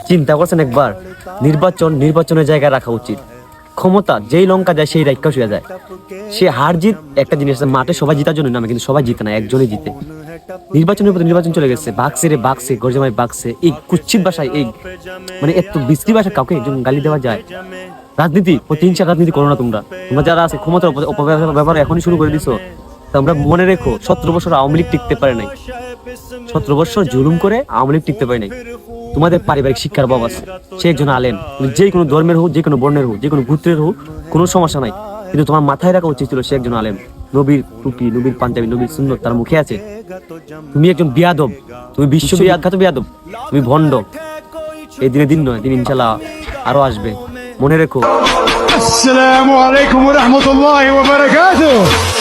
চিন্তা করছেন একবার, নির্বাচনের জায়গায় রাখা উচিত। ক্ষমতা যেই লঙ্কা যায় সেই রাইকা শুয়ে যায়। সে হার জিত একটা জিনিস আছে, মাঠে সবাই জিতার জন্য নামে, কিন্তু সবাই জিতে না, একজনই জিতে। নির্বাচনের উপর নির্বাচন চলে গেছে, বাক্সে গরজামাই বাক্সে, এই কুচ্ছিত ভাষায়, এই মানে এত বিশ্রী ভাষা কাউকে একজন গালি দেওয়া যায়? রাজনীতি প্রতিহিংসা রাজনীতি করো না তোমরা যারা আছে ক্ষমতার অপব্যবহার এখনই শুরু করে দিছো। তোমরা মনে রেখো, 17 বছর আওয়ামী লীগ টিকতে পারে নাই, 17 বছর জুলুম করে আওয়ামী লীগ টিকতে পারে নাই। তোমাদের পারিবারিক শিক্ষার অভাব আছে। সে একজন আলেম, যে কোনো ধর্মের হোক, যে কোনো বর্ণের হোক, যে কোনো গোত্রের হোক, কোনো সমস্যা নাই, কিন্তু তোমার মাথায় রাখা উচিত ছিল সে একজন আলেম। নবীর টুপি, নবীর পাঞ্জাবি, নবীর সুন্নত তার মুখে আছে। তুমি একজন বিয়াদব, তুমি বিশ্ব বিখ্যাত বিয়াদব, তুমি ভণ্ড। এই দিনে দিন নয়, দিন ইনশাল্লাহ আরো আসবে, মনে রেখো। আসসালামু আলাইকুম ওয়া রাহমাতুল্লাহি ওয়া বারাকাতুহু।